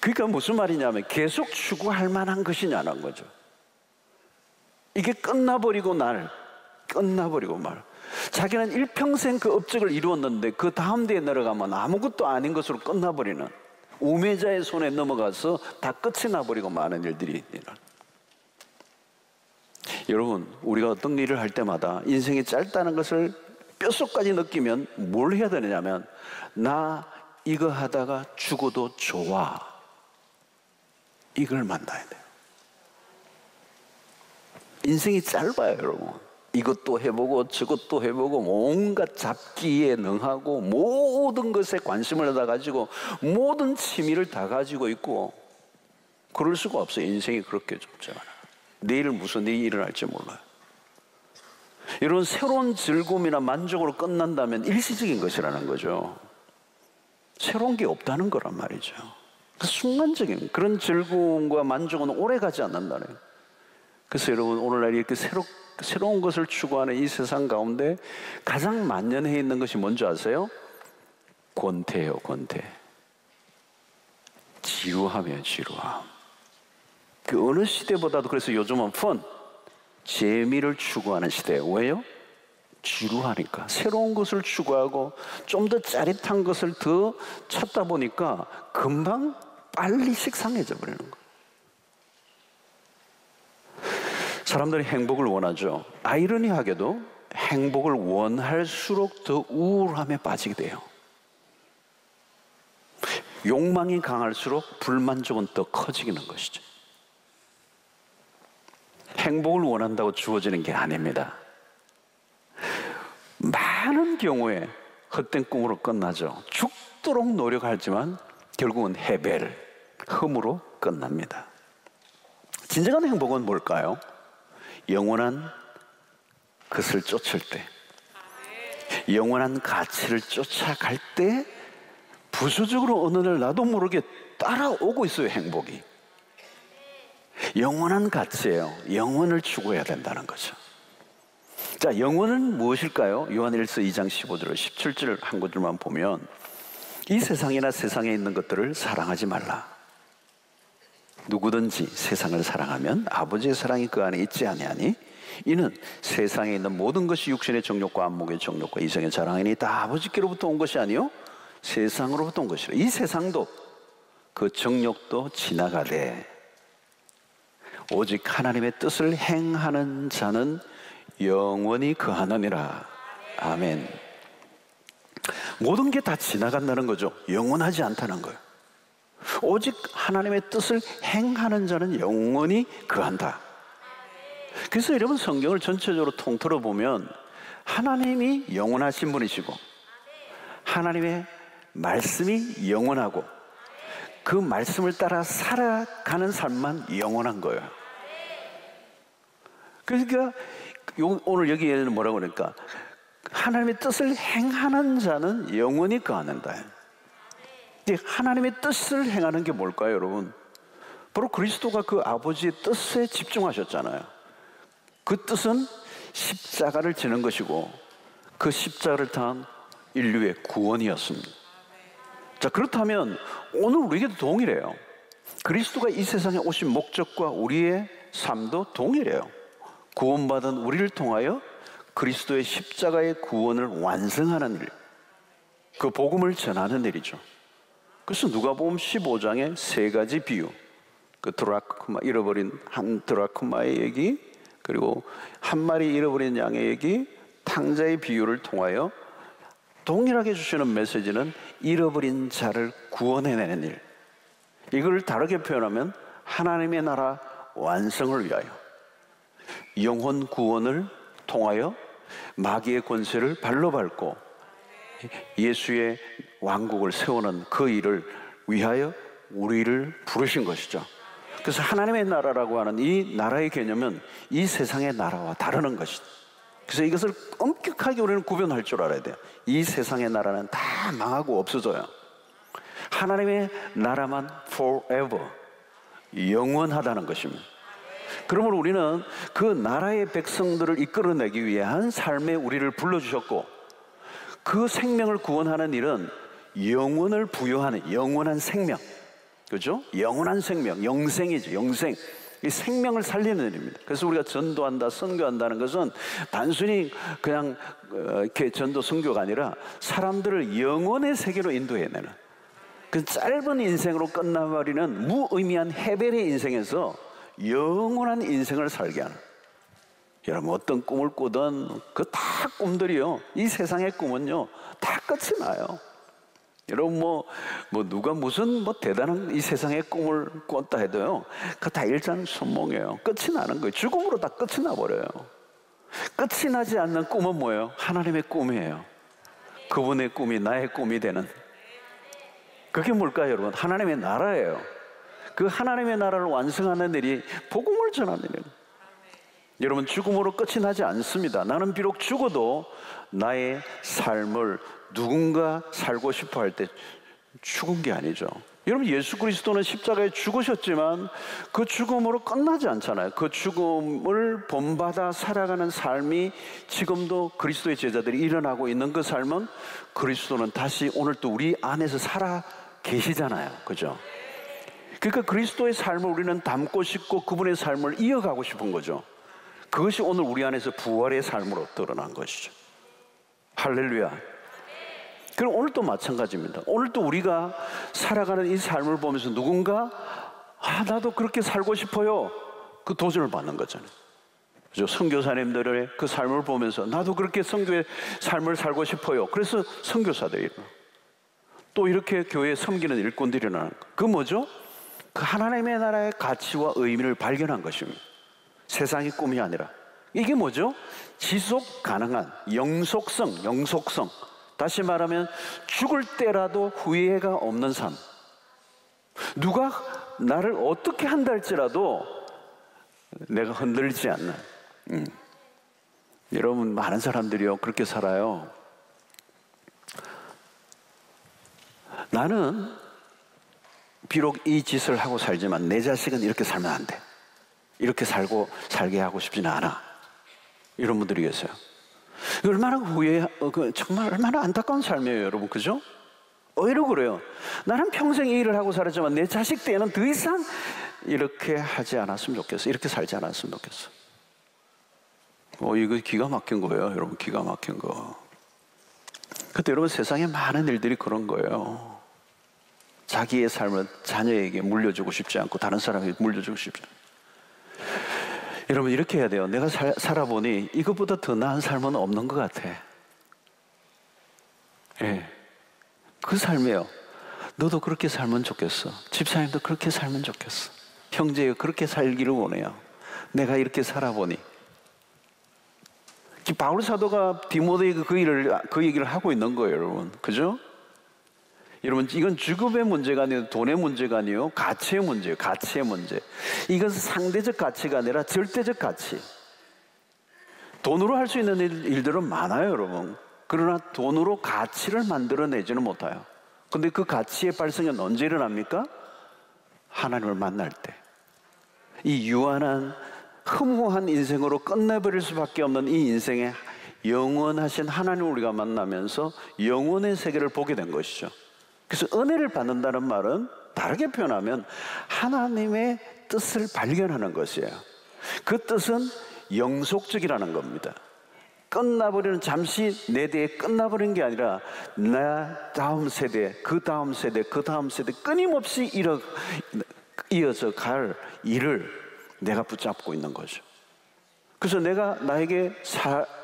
그러니까 무슨 말이냐면 계속 추구할 만한 것이냐는 거죠. 이게 끝나버리고 말. 자기는 일평생 그 업적을 이루었는데 그 다음 대에 내려가면 아무것도 아닌 것으로 끝나버리는, 우매자의 손에 넘어가서 다 끝이 나버리고 많은 일들이 일어나. 여러분 우리가 어떤 일을 할 때마다 인생이 짧다는 것을 뼛속까지 느끼면 뭘 해야 되느냐면, 나 이거 하다가 죽어도 좋아, 이걸 만나야 돼요. 인생이 짧아요 여러분. 이것도 해보고 저것도 해보고 온갖 잡기에 능하고 모든 것에 관심을 다 가지고 모든 취미를 다 가지고 있고, 그럴 수가 없어요. 인생이 그렇게 좁잖아요. 내일 무슨 일이 일어날지 몰라요. 이런 새로운 즐거움이나 만족으로 끝난다면 일시적인 것이라는 거죠. 새로운 게 없다는 거란 말이죠. 그 순간적인 그런 즐거움과 만족은 오래 가지 않는다는 거예요. 그래서 여러분 오늘날 이렇게 새로운 것을 추구하는 이 세상 가운데 가장 만연해 있는 것이 뭔지 아세요? 권태예요. 권태. 지루함이에요. 지루함. 그 어느 시대보다도 그래서 요즘은 재미를 추구하는 시대예요. 왜요? 지루하니까. 새로운 것을 추구하고 좀 더 짜릿한 것을 더 찾다 보니까 금방 빨리 식상해져 버리는 거예요. 사람들이 행복을 원하죠. 아이러니하게도 행복을 원할수록 더 우울함에 빠지게 돼요. 욕망이 강할수록 불만족은 더 커지는 것이죠. 행복을 원한다고 주어지는 게 아닙니다. 많은 경우에 헛된 꿈으로 끝나죠. 죽도록 노력하지만 결국은 해벨, 흠으로 끝납니다. 진정한 행복은 뭘까요? 영원한 것을 쫓을 때, 영원한 가치를 쫓아갈 때 부수적으로 어느 날 나도 모르게 따라오고 있어요. 행복이. 영원한 가치예요. 영원을 추구해야 된다는 거죠. 자, 영원은 무엇일까요? 요한일서 2장 15절 17절 한 구절만 보면, 이 세상이나 세상에 있는 것들을 사랑하지 말라. 누구든지 세상을 사랑하면 아버지의 사랑이 그 안에 있지 아니하니, 이는 세상에 있는 모든 것이 육신의 정욕과 안목의 정욕과 이성의 자랑이니 다 아버지께로부터 온 것이 아니요 세상으로부터 온 것이라. 이 세상도 그 정욕도 지나가되 오직 하나님의 뜻을 행하는 자는 영원히 거하느니라. 아멘. 모든 게 다 지나간다는 거죠. 영원하지 않다는 거예요. 오직 하나님의 뜻을 행하는 자는 영원히 거한다. 그래서 여러분 성경을 전체적으로 통틀어 보면 하나님이 영원하신 분이시고 하나님의 말씀이 영원하고 그 말씀을 따라 살아가는 삶만 영원한 거예요. 그러니까 오늘 여기에는 뭐라고 그러니까 하나님의 뜻을 행하는 자는 영원히 거하는다. 이제 하나님의 뜻을 행하는 게 뭘까요, 여러분? 바로 그리스도가 그 아버지의 뜻에 집중하셨잖아요. 그 뜻은 십자가를 지는 것이고 그 십자가를 탄 인류의 구원이었습니다. 자, 그렇다면 오늘 우리에게도 동일해요. 그리스도가 이 세상에 오신 목적과 우리의 삶도 동일해요. 구원받은 우리를 통하여 그리스도의 십자가의 구원을 완성하는 일, 그 복음을 전하는 일이죠. 그래서 누가복음 15장에 세 가지 비유, 그 드라크마, 잃어버린 한 드라크마의 얘기, 그리고 한 마리 잃어버린 양의 얘기, 탕자의 비유를 통하여 동일하게 주시는 메시지는 잃어버린 자를 구원해내는 일. 이걸 다르게 표현하면 하나님의 나라 완성을 위하여, 영혼 구원을 통하여 마귀의 권세를 발로 밟고 예수의 왕국을 세우는 그 일을 위하여 우리를 부르신 것이죠. 그래서 하나님의 나라라고 하는 이 나라의 개념은 이 세상의 나라와 다르는 것이죠. 그래서 이것을 엄격하게 우리는 구별할 줄 알아야 돼요. 이 세상의 나라는 다 망하고 없어져요. 하나님의 나라만 forever, 영원하다는 것입니다. 그러므로 우리는 그 나라의 백성들을 이끌어내기 위한 삶에 우리를 불러주셨고, 그 생명을 구원하는 일은 영원을 부여하는 영원한 생명, 그죠? 영원한 생명, 영생이죠. 영생. 이 생명을 살리는 일입니다. 그래서 우리가 전도한다, 선교한다는 것은 단순히 그냥 이렇게 전도, 선교가 아니라 사람들을 영원의 세계로 인도해내는, 그 짧은 인생으로 끝나버리는 무의미한 헤벨의 인생에서 영원한 인생을 살게 하는. 여러분, 어떤 꿈을 꾸든 그 다 꿈들이요, 이 세상의 꿈은요 다 끝이 나요. 여러분 누가 무슨 대단한 이 세상의 꿈을 꿨다 해도요, 그 다 일장천몽이에요. 끝이 나는 거예요. 죽음으로 다 끝이 나버려요. 끝이 나지 않는 꿈은 뭐예요? 하나님의 꿈이에요. 그분의 꿈이 나의 꿈이 되는, 그게 뭘까요, 여러분? 하나님의 나라예요. 그 하나님의 나라를 완성하는 일이 복음을 전하는 일이에요. 여러분, 죽음으로 끝이 나지 않습니다. 나는 비록 죽어도 나의 삶을 누군가 살고 싶어 할 때 죽은 게 아니죠. 여러분, 예수 그리스도는 십자가에 죽으셨지만 그 죽음으로 끝나지 않잖아요. 그 죽음을 본받아 살아가는 삶이 지금도 그리스도의 제자들이 일어나고 있는 그 삶은, 그리스도는 다시 오늘 또 우리 안에서 살아 계시잖아요. 그죠? 그러니까 그리스도의 삶을 우리는 담고 싶고 그분의 삶을 이어가고 싶은 거죠. 그것이 오늘 우리 안에서 부활의 삶으로 드러난 것이죠. 할렐루야. 그럼 오늘도 마찬가지입니다. 오늘도 우리가 살아가는 이 삶을 보면서 누군가 나도 그렇게 살고 싶어요, 그 도전을 받는 거잖아요. 그죠? 선교사님들의 그 삶을 보면서 나도 그렇게 선교의 삶을 살고 싶어요. 그래서 선교사들이 또 이렇게 교회에 섬기는 일꾼들이 일어나는 거. 그 뭐죠? 그 하나님의 나라의 가치와 의미를 발견한 것입니다. 세상의 꿈이 아니라. 이게 뭐죠? 지속 가능한 영속성. 다시 말하면 죽을 때라도 후회가 없는 삶. 누가 나를 어떻게 한다 할지라도 내가 흔들리지 않는. 여러분, 많은 사람들이요 그렇게 살아요. 나는 비록 이 짓을 하고 살지만 내 자식은 이렇게 살면 안 돼. 이렇게 살게 하고 싶지는 않아. 이런 분들이 계세요. 얼마나 정말 얼마나 안타까운 삶이에요, 여러분. 그죠? 오히려 그래요. 나는 평생 이 일을 하고 살았지만 내 자식 때는 더 이상 이렇게 하지 않았으면 좋겠어. 이렇게 살지 않았으면 좋겠어. 이거 기가 막힌 거예요, 여러분. 기가 막힌 거. 그때 여러분, 세상에 많은 일들이 그런 거예요. 자기의 삶을 자녀에게 물려주고 싶지 않고 다른 사람에게 물려주고 싶지 않고. 여러분, 이렇게 해야 돼요. 내가 살아보니 이것보다 더 나은 삶은 없는 것 같아. 예, 그 삶이에요. 너도 그렇게 살면 좋겠어. 집사님도 그렇게 살면 좋겠어. 형제가 그렇게 살기를 원해요. 내가 이렇게 살아보니. 바울 사도가 디모데에게 그 얘기를 하고 있는 거예요, 여러분. 그죠? 여러분, 이건 주급의 문제가 아니라 돈의 문제가 아니에요. 가치의 문제예요. 가치의 문제. 이것은 상대적 가치가 아니라 절대적 가치. 돈으로 할 수 있는 일들은 많아요, 여러분. 그러나 돈으로 가치를 만들어내지는 못해요. 근데 그 가치의 발생은 언제 일어납니까? 하나님을 만날 때. 이 유한한 허무한 인생으로 끝내버릴 수밖에 없는 이 인생에 영원하신 하나님을 우리가 만나면서 영원의 세계를 보게 된 것이죠. 그래서 은혜를 받는다는 말은 다르게 표현하면 하나님의 뜻을 발견하는 것이에요. 그 뜻은 영속적이라는 겁니다. 끝나버리는, 잠시 내 대에 끝나버리는 게 아니라 나 다음 세대, 그 다음 세대, 그 다음 세대 끊임없이 이어져 갈 일을 내가 붙잡고 있는 거죠. 그래서 내가 나에게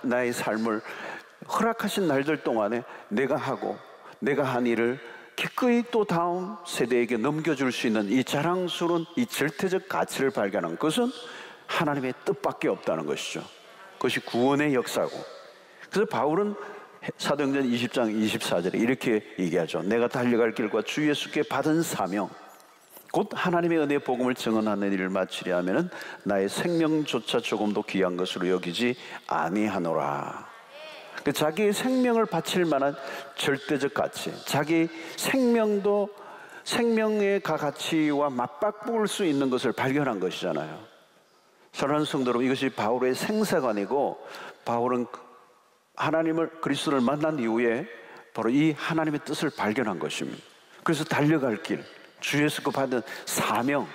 나의 삶을 허락하신 날들 동안에 내가 하고 내가 한 일을 기꺼이 또 다음 세대에게 넘겨줄 수 있는 이 자랑스러운 이 절대적 가치를 발견한 것은 하나님의 뜻밖에 없다는 것이죠. 그것이 구원의 역사고. 그래서 바울은 사도행전 20장 24절에 이렇게 얘기하죠. 내가 달려갈 길과 주 예수께 받은 사명, 곧 하나님의 은혜의 복음을 증언하는 일을 마치려 하면은 나의 생명조차 조금도 귀한 것으로 여기지 아니하노라. 자기의 생명을 바칠 만한 절대적 가치, 자기 생명도 생명의 가치와 맞바꿀 수 있는 것을 발견한 것이잖아요. 사랑하는 성도 여러분, 이것이 바울의 생사관이고, 바울은 하나님을, 그리스도를 만난 이후에 바로 이 하나님의 뜻을 발견한 것입니다. 그래서 달려갈 길, 주 예수께 받은 사명,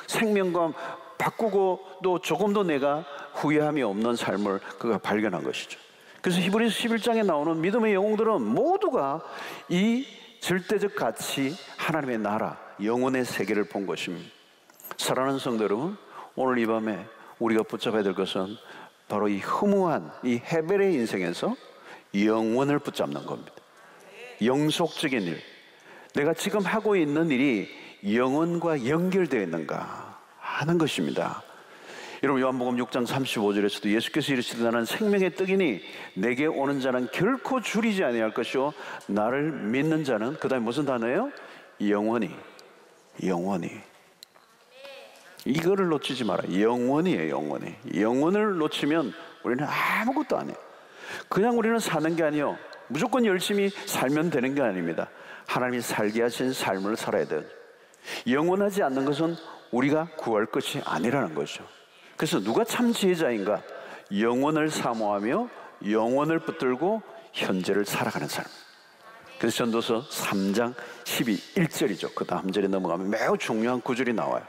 생명과 바꾸고 또 조금도 내가 후회함이 없는 삶을 그가 발견한 것이죠. 그래서 히브리서 11장에 나오는 믿음의 영웅들은 모두가 이 절대적 가치, 하나님의 나라, 영혼의 세계를 본 것입니다. 사랑하는 성도 여러분, 오늘 이 밤에 우리가 붙잡아야 될 것은 바로 이 허무한 이 헤벨의 인생에서 영원을 붙잡는 겁니다. 영속적인 일, 내가 지금 하고 있는 일이 영혼과 연결되어 있는가 하는 것입니다. 여러분, 요한복음 6장 35절에서도 예수께서 이르시되 나는 생명의 떡이니 내게 오는 자는 결코 줄이지 아니할 것이요 나를 믿는 자는, 그 다음에 무슨 단어예요? 영원히. 이거를 놓치지 마라. 영원이에요. 영원히. 영원을 놓치면 우리는 아무것도 안 해요. 그냥 우리는 사는 게 아니에요. 무조건 열심히 살면 되는 게 아닙니다. 하나님이 살게 하신 삶을 살아야 돼요. 영원하지 않는 것은 우리가 구할 것이 아니라는 거죠. 그래서 누가 참 지혜자인가? 영원을 사모하며 영원을 붙들고 현재를 살아가는 삶. 그래서 전도서 3장 12절이죠. 그 다음 절에 넘어가면 매우 중요한 구절이 나와요.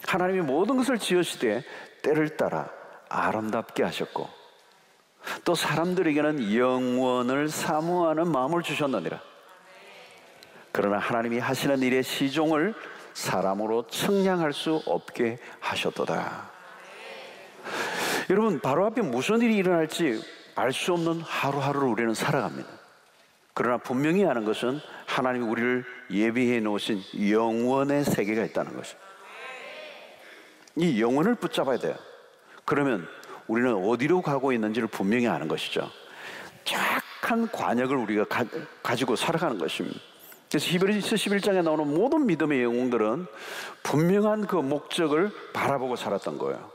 하나님이 모든 것을 지으시되 때를 따라 아름답게 하셨고 또 사람들에게는 영원을 사모하는 마음을 주셨느니라. 그러나 하나님이 하시는 일의 시종을 사람으로 측량할 수 없게 하셨도다. 여러분, 바로 앞에 무슨 일이 일어날지 알 수 없는 하루하루를 우리는 살아갑니다. 그러나 분명히 아는 것은 하나님이 우리를 예비해 놓으신 영원의 세계가 있다는 것입니다. 이 영혼을 붙잡아야 돼요. 그러면 우리는 어디로 가고 있는지를 분명히 아는 것이죠. 정확한 관역을 우리가 가지고 살아가는 것입니다. 그래서 히브리서 11장에 나오는 모든 믿음의 영웅들은 분명한 그 목적을 바라보고 살았던 거예요.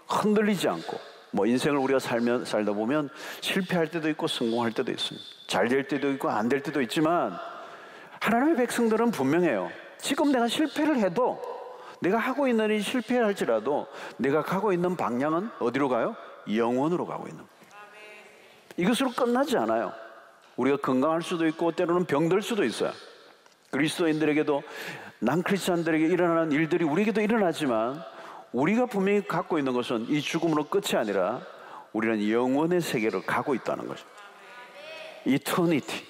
흔들리지 않고. 뭐 인생을 우리가 살다 보면 실패할 때도 있고 성공할 때도 있습니다. 잘 될 때도 있고 안 될 때도 있지만 하나님의 백성들은 분명해요. 지금 내가 실패를 해도, 내가 하고 있는 일이 실패할지라도 내가 가고 있는 방향은 어디로 가요? 영원으로 가고 있는. 이것으로 끝나지 않아요. 우리가 건강할 수도 있고 때로는 병들 수도 있어요. 그리스도인들에게도, 난크리스찬들에게 일어나는 일들이 우리에게도 일어나지만 우리가 분명히 갖고 있는 것은 이 죽음으로 끝이 아니라 우리는 영원의 세계로 가고 있다는 거죠. 이터니티.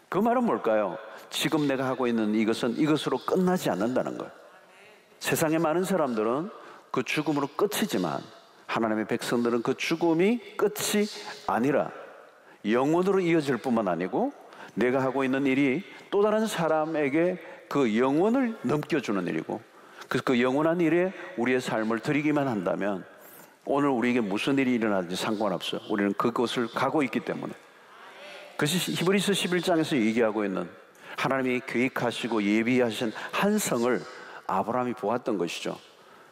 그 말은 뭘까요? 지금 내가 하고 있는 이것은 이것으로 끝나지 않는다는 거예요. 세상의 많은 사람들은 그 죽음으로 끝이지만 하나님의 백성들은 그 죽음이 끝이 아니라 영원으로 이어질 뿐만 아니고 내가 하고 있는 일이 또 다른 사람에게 그 영혼을 넘겨주는 일이고, 그래서 그 영원한 일에 우리의 삶을 드리기만 한다면 오늘 우리에게 무슨 일이 일어나든지 상관없어요. 우리는 그곳을 가고 있기 때문에. 그것이 히브리서 11장에서 얘기하고 있는 하나님이 계획하시고 예비하신 한 성을 아브라함이 보았던 것이죠.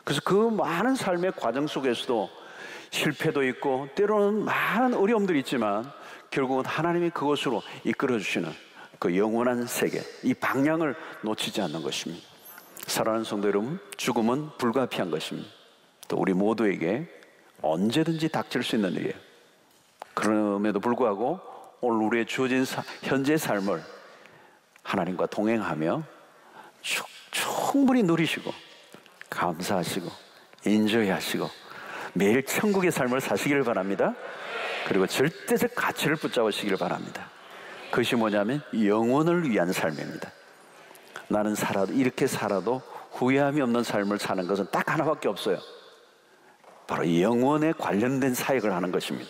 그래서 그 많은 삶의 과정 속에서도 실패도 있고 때로는 많은 어려움들이 있지만 결국은 하나님이 그것으로 이끌어주시는 그 영원한 세계, 이 방향을 놓치지 않는 것입니다. 사랑하는 성도 여러분, 죽음은 불가피한 것입니다. 또 우리 모두에게 언제든지 닥칠 수 있는 일이에요. 그럼에도 불구하고 오늘 우리의 주어진 현재 삶을 하나님과 동행하며 충분히 누리시고 감사하시고 인조하시고 매일 천국의 삶을 사시기를 바랍니다. 그리고 절대적 가치를 붙잡으시기를 바랍니다. 그것이 뭐냐면 영혼을 위한 삶입니다. 나는 이렇게 살아도 후회함이 없는 삶을 사는 것은 딱 하나밖에 없어요. 바로 영혼에 관련된 사역을 하는 것입니다.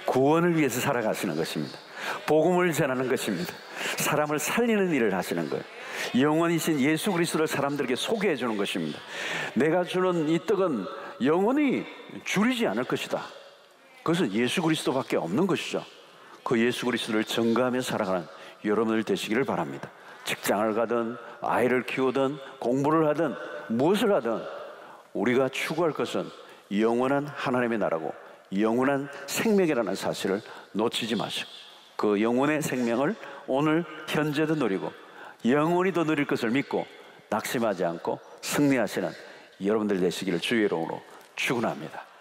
구원을 위해서 살아가시는 것입니다. 복음을 전하는 것입니다. 사람을 살리는 일을 하시는 거예요. 영원이신 예수 그리스도를 사람들에게 소개해 주는 것입니다. 내가 주는 이 떡은 영원히 줄이지 않을 것이다. 그것은 예수 그리스도밖에 없는 것이죠. 그 예수 그리스도를 전가하며 살아가는 여러분들 되시기를 바랍니다. 직장을 가든 아이를 키우든 공부를 하든 무엇을 하든 우리가 추구할 것은 영원한 하나님의 나라고 영원한 생명이라는 사실을 놓치지 마시고 그 영혼의 생명을 오늘 현재도 누리고 영원히 더 누릴 것을 믿고 낙심하지 않고 승리하시는 여러분들 되시기를 주의 이름으로 축원합니다.